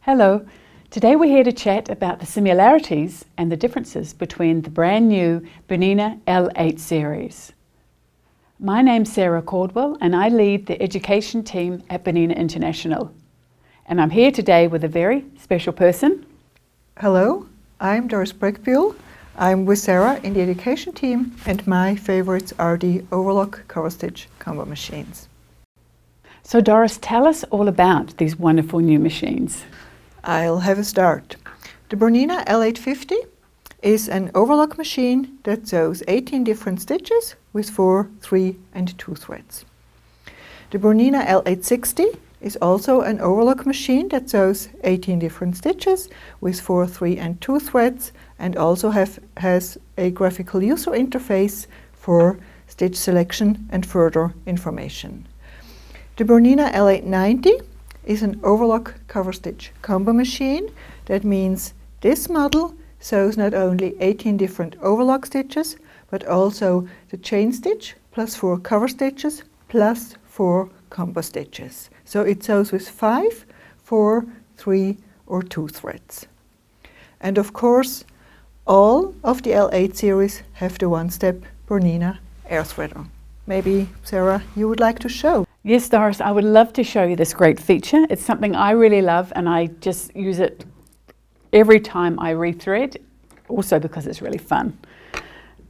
Hello, today we're here to chat about the similarities and the differences between the brand new BERNINA L8 series. My name's Sarah Caldwell and I lead the education team at BERNINA International. And I'm here today with a very special person. Hello, I'm Doris Brechbühl. I'm with Sarah in the education team and my favorites are the Overlock cover stitch combo machines. So Doris, tell us all about these wonderful new machines. I'll have a start. The BERNINA L850 is an overlock machine that sews 18 different stitches with 4, 3 and 2 threads. The BERNINA L860 is also an overlock machine that sews 18 different stitches with 4, 3 and 2 threads and also has a graphical user interface for stitch selection and further information. The BERNINA L890 is an overlock cover stitch combo machine. That means this model sews not only 18 different overlock stitches but also the chain stitch plus 4 cover stitches plus 4 combo stitches. So it sews with 5, 4, 3 or 2 threads. And of course all of the L8 series have the One-step BERNINA Airthreader. Maybe Sarah, you would like to show? Yes, Doris, I would love to show you this great feature. It's something I really love and I just use it every time I rethread, also because it's really fun.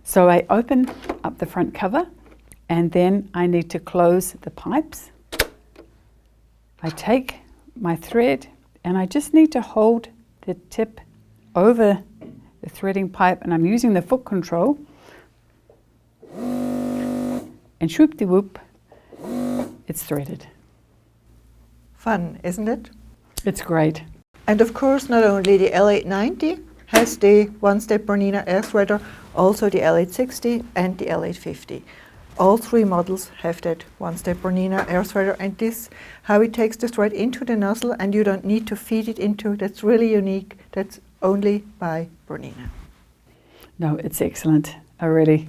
So I open up the front cover and then I need to close the pipes. I take my thread and I just need to hold the tip over the threading pipe and I'm using the foot control. And swoop-de-whoop, it's threaded. Fun, isn't it? It's great. And of course not only the L890 has the One-step BERNINA Airthreader, also the L860 and the L850. All three models have that One-step BERNINA Airthreader and this, how it takes the thread into the nozzle and you don't need to feed it into, that's really unique, that's only by BERNINA. No, it's excellent. I really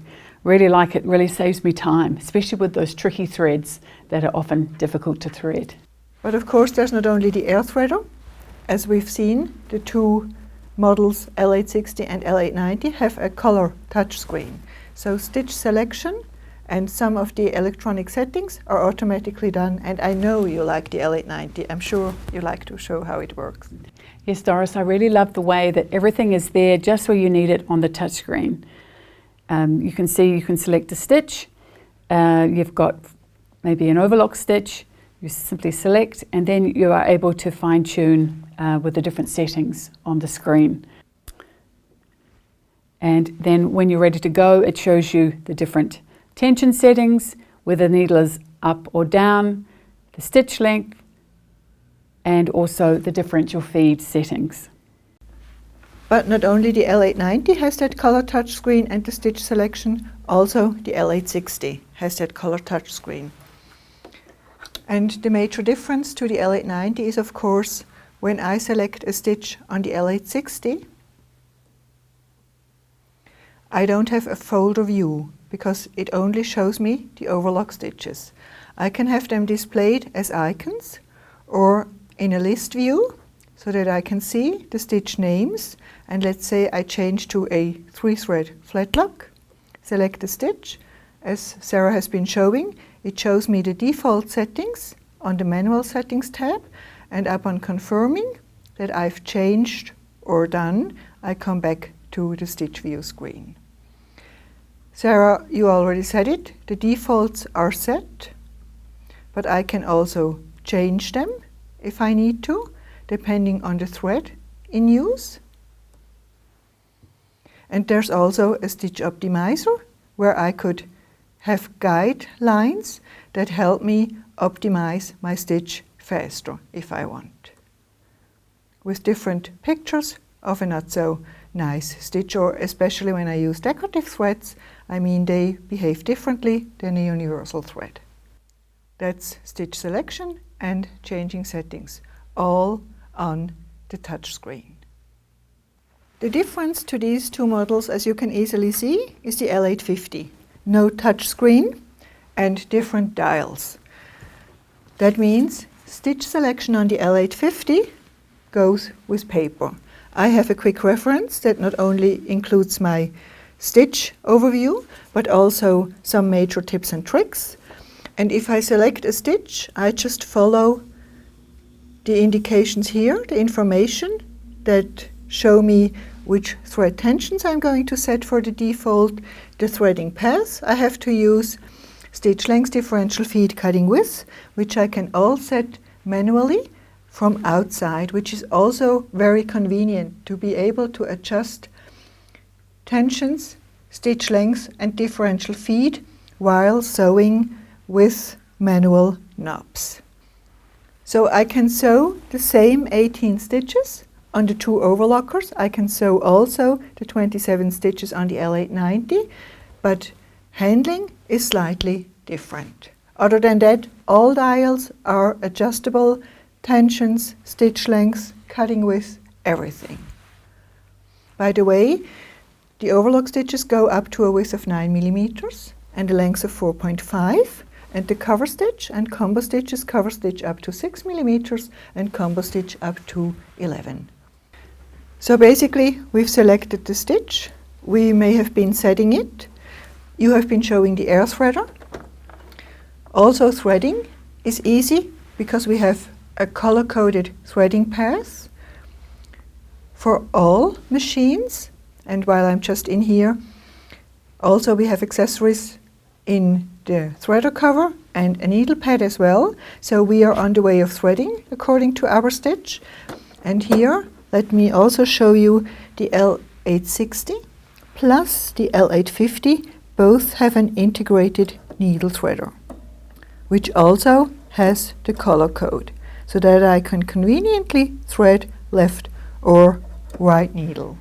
like it. Really saves me time, especially with those tricky threads that are often difficult to thread. But of course there's not only the Airthreader. As we've seen, the two models L860 and L890 have a color touchscreen. So stitch selection and some of the electronic settings are automatically done. And I know you like the L890. I'm sure you like to show how it works. Yes, Doris, I really love the way that everything is there just where you need it on the touchscreen. You can see you can select a stitch. You've got maybe an overlock stitch. You simply select and then you are able to fine-tune with the different settings on the screen. And then when you're ready to go, it shows you the different tension settings, whether the needle is up or down, the stitch length, and also the differential feed settings. But not only the L890 has that color touchscreen and the stitch selection, also the L860 has that color touchscreen. And the major difference to the L890 is of course when I select a stitch on the L860, I don't have a folder view because it only shows me the overlock stitches. I can have them displayed as icons or in a list view so that I can see the stitch names. And let's say I change to a 3-thread flat lock, select the stitch. As Sarah has been showing, it shows me the default settings on the manual settings tab. And upon confirming that I've changed or done, I come back to the stitch view screen. Sarah, you already said it, the defaults are set, but I can also change them if I need to, depending on the thread in use. And there's also a stitch optimizer where I could have guidelines that help me optimize my stitch faster if I want. With different pictures of a not so nice stitch, or especially when I use decorative threads, I mean they behave differently than a universal thread. That's stitch selection and changing settings, all on the touch screen. The difference to these two models, as you can easily see, is the L850. No touch screen and different dials. That means stitch selection on the L850 goes with paper. I have a quick reference that not only includes my stitch overview, but also some major tips and tricks. And if I select a stitch, I just follow the indications here, the information that show me which thread tensions I'm going to set for the default, the threading path I have to use, stitch length, differential feed, cutting width, which I can all set manually from outside, which is also very convenient to be able to adjust tensions, stitch length and differential feed while sewing with manual knobs. So I can sew the same 18 stitches on the 2 overlockers. I can sew also the 27 stitches on the L890, but handling is slightly different. Other than that, all dials are adjustable, tensions, stitch lengths, cutting width, everything. By the way, the overlock stitches go up to a width of 9 millimeters and a length of 4.5, and the cover stitch and combo stitches cover stitch up to 6 millimeters and combo stitch up to 11. So basically we've selected the stitch, we may have been setting it, you have been showing the Airthreader. Also threading is easy because we have a color-coded threading path for all machines. And while I'm just in here, also we have accessories in the threader cover and a needle pad as well. So we are on the way of threading according to our stitch. And here, let me also show you the L860 plus the L850. Both have an integrated needle threader, which also has the color code, so that I can conveniently thread left or right needle.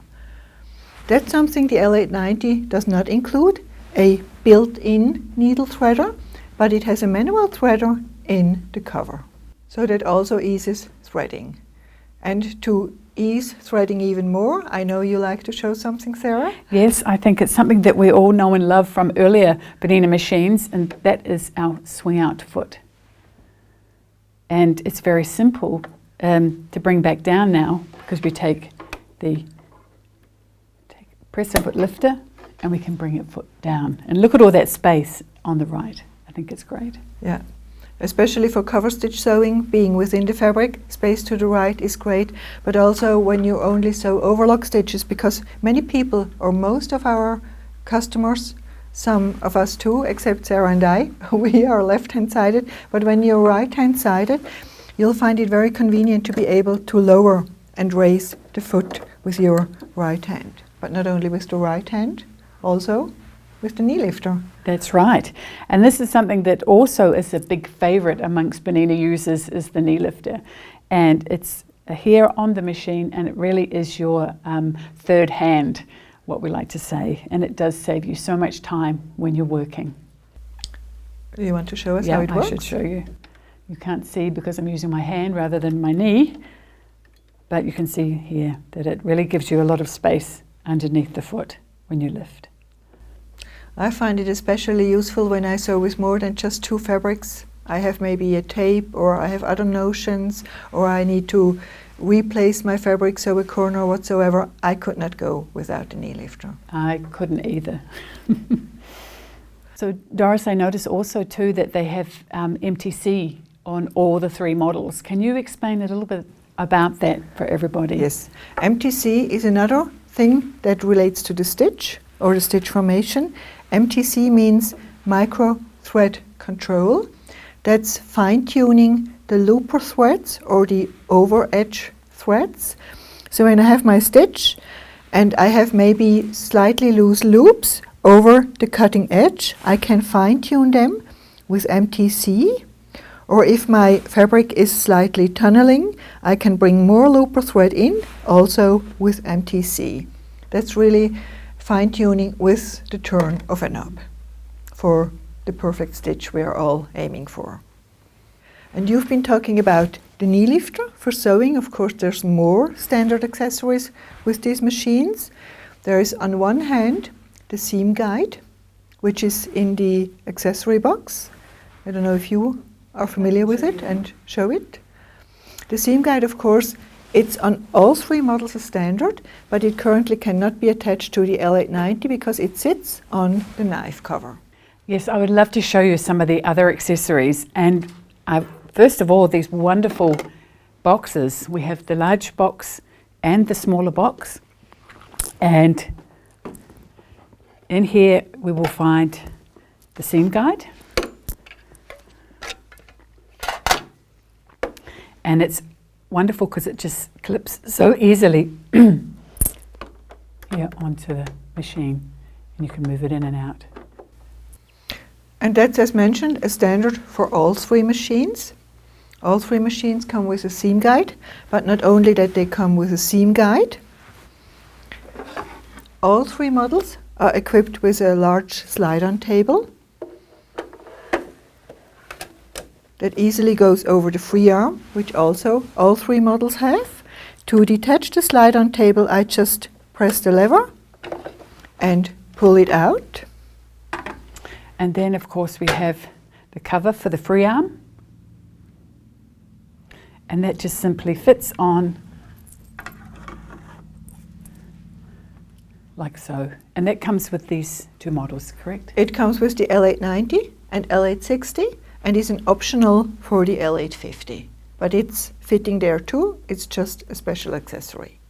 That's something the L890 does not include, a built-in needle threader, but it has a manual threader in the cover. So that also eases threading. And to ease threading even more, I know you like to show something, Sarah? Yes, I think it's something that we all know and love from earlier Bernina machines, and that is our swing out foot. And it's very simple to bring back down now, because we press the foot lifter and we can bring it foot down. And look at all that space on the right. I think it's great. Yeah, especially for cover stitch sewing, being within the fabric, space to the right is great, but also when you only sew overlock stitches, because many people, or most of our customers, some of us too, except Sarah and I, we are left-hand sided, but when you're right-hand sided, you'll find it very convenient to be able to lower and raise the foot with your right hand. But not only with the right hand, also with the knee lifter. That's right. And this is something that also is a big favorite amongst Bernina users, is the knee lifter. And it's here on the machine, and it really is your third hand, what we like to say. And it does save you so much time when you're working. Do you want to show us how it works? I should show you. You can't see because I'm using my hand rather than my knee, but you can see here that it really gives you a lot of space underneath the foot when you lift. I find it especially useful when I sew with more than just 2 fabrics. I have maybe a tape, or I have other notions, or I need to replace my fabric, sew a corner or whatsoever. I could not go without the knee lifter. I couldn't either. So Doris, I notice also too that they have MTC on all the 3 models. Can you explain a little bit about that for everybody? Yes, MTC is another thing that relates to the stitch or the stitch formation. MTC means micro thread control. That's fine-tuning the looper threads or the over edge threads. So when I have my stitch and I have maybe slightly loose loops over the cutting edge, I can fine-tune them with MTC. Or if my fabric is slightly tunneling, I can bring more looper thread in, also with MTC. That's really fine-tuning with the turn of a knob for the perfect stitch we are all aiming for. And you've been talking about the knee lifter for sewing. Of course, there's more standard accessories with these machines. There is on one hand the seam guide, which is in the accessory box. I don't know if you are familiar with it and show it. The seam guide, of course, It's on all 3 models a standard, but it currently cannot be attached to the L890 because it sits on the knife cover. Yes, I would love to show you some of the other accessories. And first of all, these wonderful boxes. We have the large box and the smaller box. And in here we will find the seam guide. And it's wonderful because it just clips so easily here onto the machine, and you can move it in and out. And that's, as mentioned, a standard for all 3 machines. All 3 machines come with a seam guide, but not only that, they come with a seam guide. All 3 models are equipped with a large slide-on table that easily goes over the free arm, which also all 3 models have. To detach the slide-on table, I just press the lever and pull it out. And then, of course, we have the cover for the free arm. And that just simply fits on like so. And that comes with these 2 models, correct? It comes with the L890 and L860 and is an optional for the L850. But it's fitting there too, it's just a special accessory.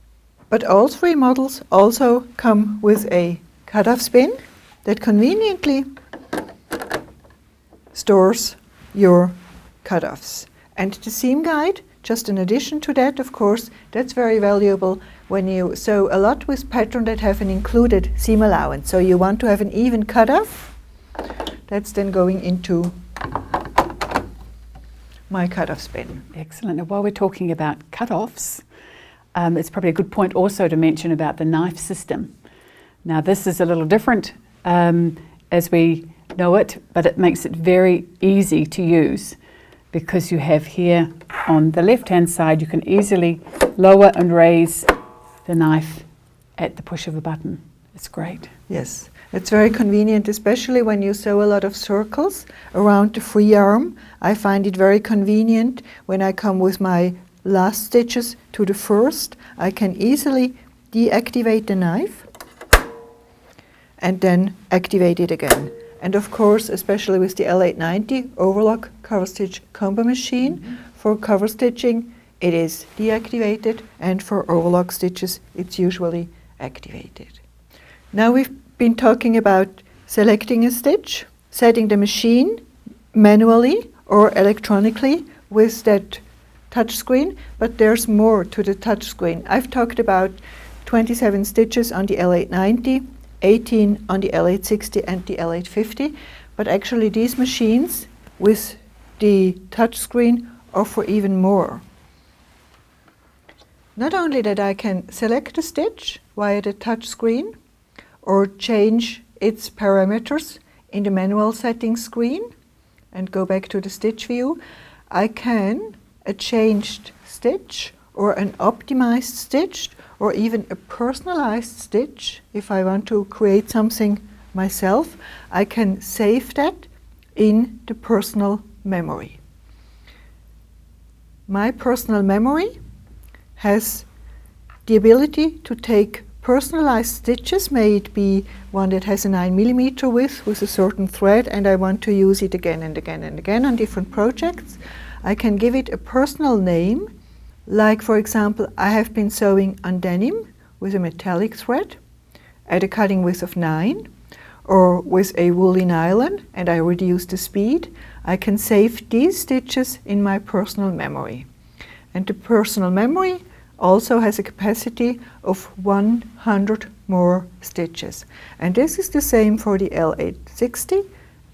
But all 3 models also come with a cutoff spin that conveniently stores your cutoffs. And the seam guide, just in addition to that, of course, that's very valuable when you sew a lot with pattern that have an included seam allowance. So you want to have an even cutoff. That's then going into my cutoff spin. Excellent. And while we're talking about cutoffs, it's probably a good point also to mention about the knife system. Now this is a little different as we know it, but it makes it very easy to use because you have here on the left-hand side, you can easily lower and raise the knife at the push of a button. It's great. Yes, it's very convenient, especially when you sew a lot of circles around the free arm. I find it very convenient when I come with my last stitches to the first. I can easily deactivate the knife and then activate it again. And of course, especially with the L890 overlock cover stitch combo machine, for cover stitching it is deactivated, and for overlock stitches it's usually activated. Now we've been talking about selecting a stitch, setting the machine manually or electronically with that touch screen, but there's more to the touch screen. I've talked about 27 stitches on the L890, 18 on the L860 and the L850, but actually these machines with the touch screen offer even more. Not only that I can select a stitch via the touch screen or change its parameters in the manual settings screen and go back to the stitch view, I can a changed stitch or an optimized stitch or even a personalized stitch. If I want to create something myself, I can save that in the personal memory. My personal memory has the ability to take personalized stitches, may it be one that has a 9mm width with a certain thread and I want to use it again and again and again on different projects. I can give it a personal name, like for example, I have been sewing on denim with a metallic thread at a cutting width of 9, or with a woolly nylon and I reduce the speed. I can save these stitches in my personal memory. And the personal memory also has a capacity of 100 more stitches. And this is the same for the L860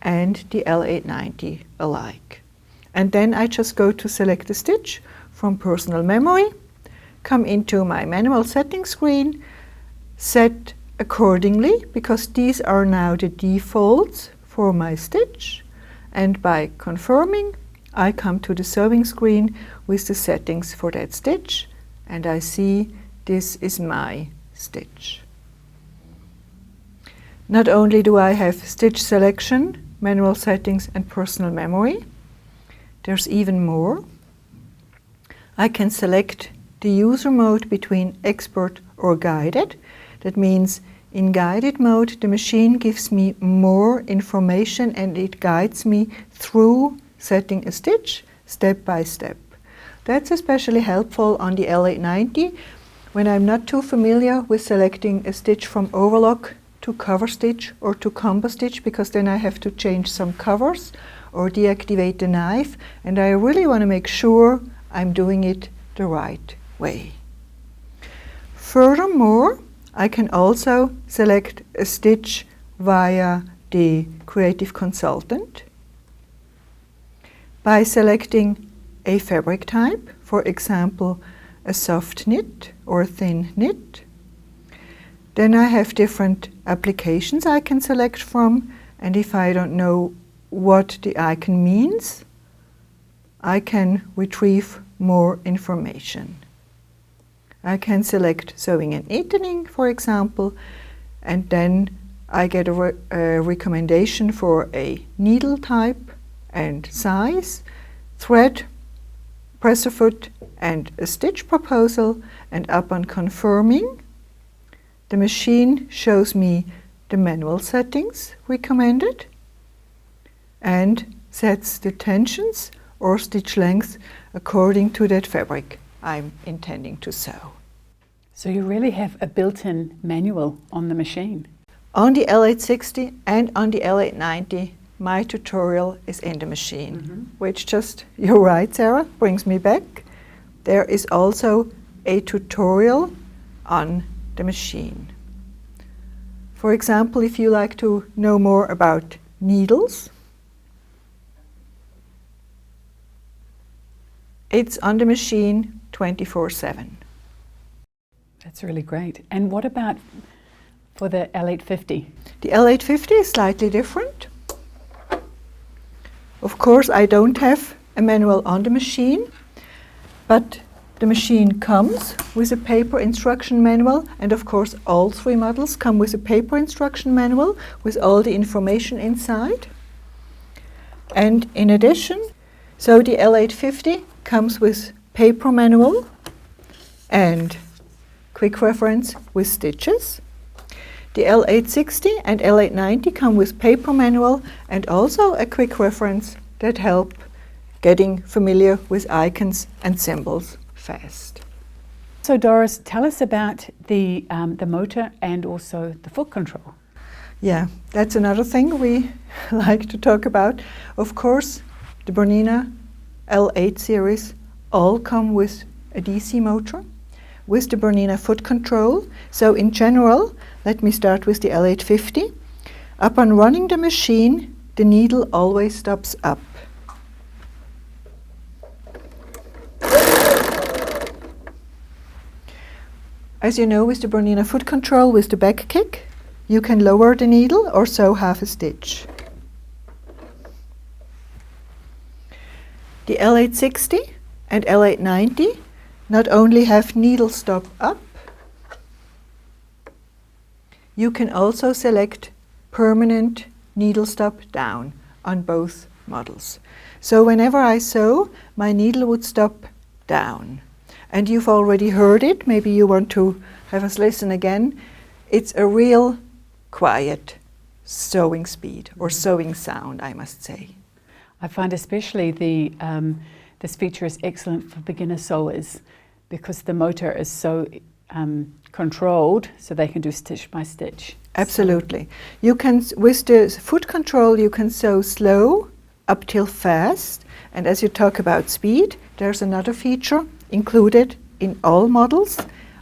and the L890 alike. And then I just go to select a stitch from personal memory, come into my manual settings screen, set accordingly, because these are now the defaults for my stitch, and by confirming I come to the sewing screen with the settings for that stitch, and I see this is my stitch. Not only do I have stitch selection, manual settings and personal memory, there's even more. I can select the user mode between expert or guided. That means in guided mode, the machine gives me more information and it guides me through setting a stitch step by step. That's especially helpful on the L890 when I'm not too familiar with selecting a stitch from overlock to cover stitch or to combo stitch, because then I have to change some covers or deactivate the knife, and I really want to make sure I'm doing it the right way. Furthermore, I can also select a stitch via the Creative Consultant by selecting a fabric type, for example, a soft knit or a thin knit. Then I have different applications I can select from, and if I don't know what the icon means, I can retrieve more information. I can select sewing and needling, for example, and then I get a recommendation for a needle type and size, thread, presser foot, and a stitch proposal, and upon confirming, the machine shows me the manual settings recommended and sets the tensions or stitch length according to that fabric I'm intending to sew. So you really have a built-in manual on the machine. On the L860 and on the L890, my tutorial is in the machine, which just, you're right, Sarah, brings me back. There is also a tutorial on the machine. For example, if you like to know more about needles, it's on the machine 24/7. That's really great. And what about for the L850? The L850 is slightly different. Of course, I don't have a manual on the machine, but the machine comes with a paper instruction manual, and of course all three models come with a paper instruction manual with all the information inside. And in addition, so the L850 comes with paper manual and quick reference with stitches. The L860 and L890 come with paper manual and also a quick reference that help getting familiar with icons and symbols fast. So Doris, tell us about the motor and also the foot control. Yeah, that's another thing we like to talk about. Of course, the Bernina L8 series all come with a DC motor with the Bernina foot control. So in general, let me start with the L850. Upon running the machine, the needle always stops up. As you know, with the Bernina foot control, with the back kick, you can lower the needle or sew half a stitch. The L860 and L890 not only have needle stop up, you can also select permanent needle stop down on both models. So whenever I sew, my needle would stop down. And you've already heard it, maybe you want to have us listen again. It's a real quiet sewing speed or sewing sound, I must say. I find especially this feature is excellent for beginner sewers because the motor is so controlled, so they can do stitch by stitch. Absolutely. You can, with the foot control, you can sew slow up till fast. And as you talk about speed, there's another feature included in all models.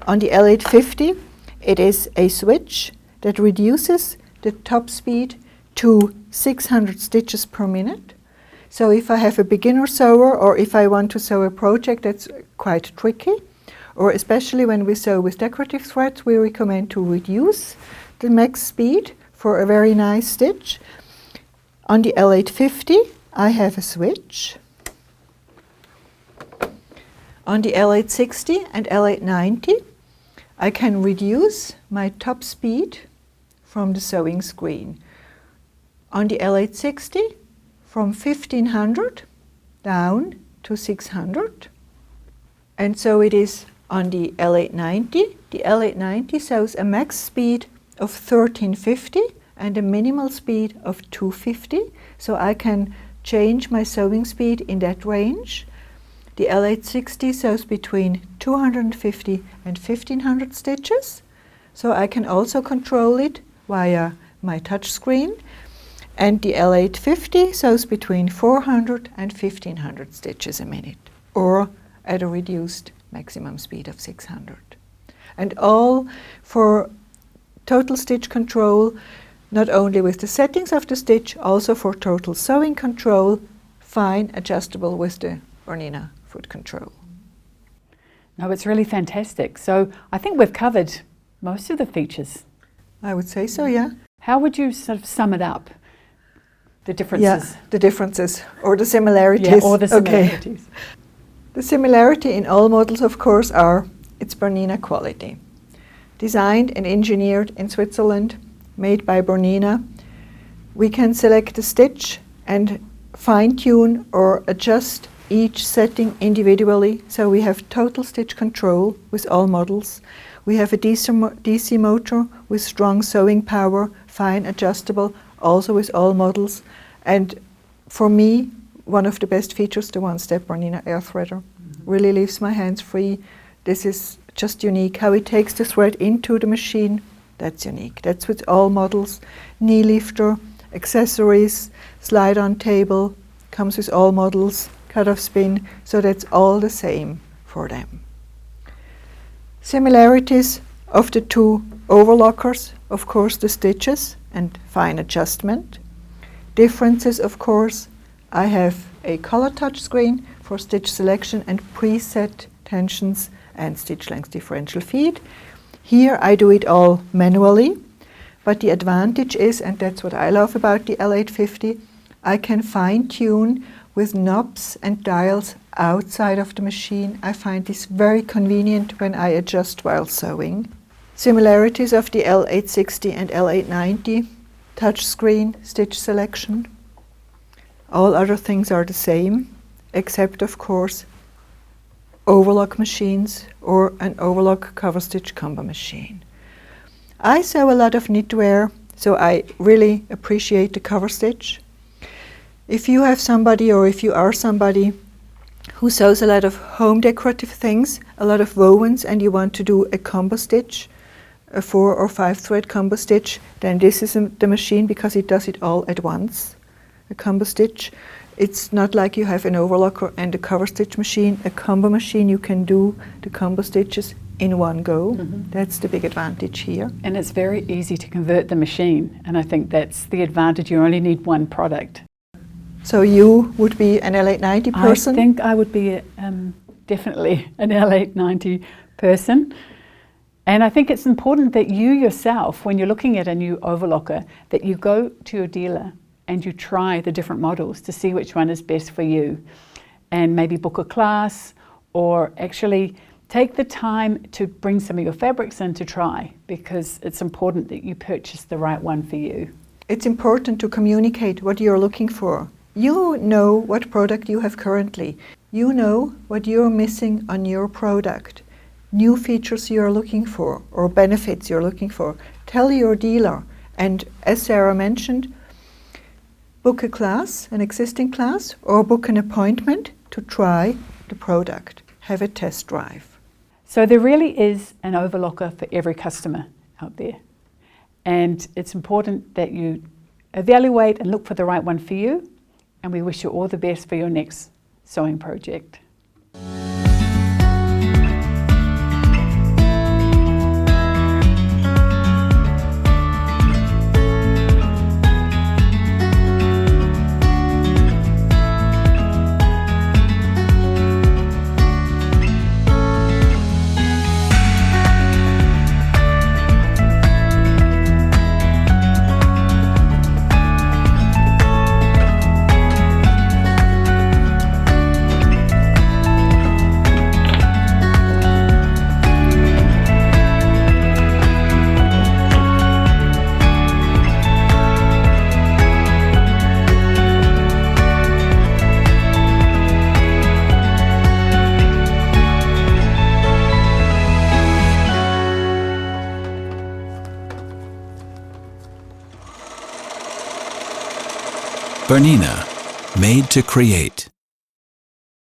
On the L850, it is a switch that reduces the top speed to 600 stitches per minute. So if I have a beginner sewer or if I want to sew a project that's quite tricky, or especially when we sew with decorative threads, we recommend to reduce the max speed for a very nice stitch. On the L850, I have a switch. On the L860 and L890, I can reduce my top speed from the sewing screen. On the L860, from 1500 down to 600. And so it is on the L890. The L890 shows a max speed of 1350 and a minimal speed of 250, so I can change my sewing speed in that range. The L860 sews between 250 and 1500 stitches, so I can also control it via my touch screen. And the L850 sews between 400 and 1500 stitches a minute, or at a reduced maximum speed of 600. And all for total stitch control, not only with the settings of the stitch, also for total sewing control, fine adjustable with the Bernina foot control. No, it's really fantastic. So I think we've covered most of the features. I would say so, yeah. How would you sort of sum it up? The differences? Yeah, the differences or the similarities. Yeah, or the similarities. Okay. The similarity in all models, of course, are its Bernina quality. Designed and engineered in Switzerland, made by Bernina, we can select a stitch and fine-tune or adjust each setting individually, so we have total stitch control with all models. We have a DC motor with strong sewing power, fine adjustable, also with all models. And for me, one of the best features, the One-step BERNINA Airthreader. Really leaves my hands free. This is just unique. How it takes the thread into the machine, that's unique. That's with all models. Knee lifter, accessories, slide-on table, comes with all models, cut-off spin, so that's all the same for them. Similarities of the two overlockers, of course, the stitches and fine adjustment. Differences, of course, I have a color touch screen for stitch selection and preset tensions and stitch length differential feed. Here I do it all manually, but the advantage is, and that's what I love about the L850, I can fine-tune with knobs and dials outside of the machine. I find this very convenient when I adjust while sewing. Similarities of the L860 and L890, touch screen, stitch selection. All other things are the same, except of course overlock machines or an overlock cover stitch combo machine. I sew a lot of knitwear, so I really appreciate the cover stitch. If you have somebody, or if you are somebody who sews a lot of home decorative things, a lot of wovens, and you want to do a combo stitch, a 4 or 5 thread combo stitch, then this is the machine, because it does it all at once. A combo stitch. It's not like you have an overlocker and a cover stitch machine. A combo machine, you can do the combo stitches in one go. That's the big advantage here. And it's very easy to convert the machine, and I think that's the advantage. You only need one product. So you would be an L890 person? I think I would be definitely an L890 person. And I think it's important that you yourself, when you're looking at a new overlocker, that you go to your dealer and you try the different models to see which one is best for you. And maybe book a class, or actually take the time to bring some of your fabrics in to try, because it's important that you purchase the right one for you. It's important to communicate what you're looking for. You know what product you have currently. You know what you're missing on your product. New features you're looking for, or benefits you're looking for. Tell your dealer. And as Sarah mentioned, book a class, an existing class, or book an appointment to try the product. Have a test drive. So there really is an overlocker for every customer out there. And it's important that you evaluate and look for the right one for you. And we wish you all the best for your next sewing project. Bernina, made to create.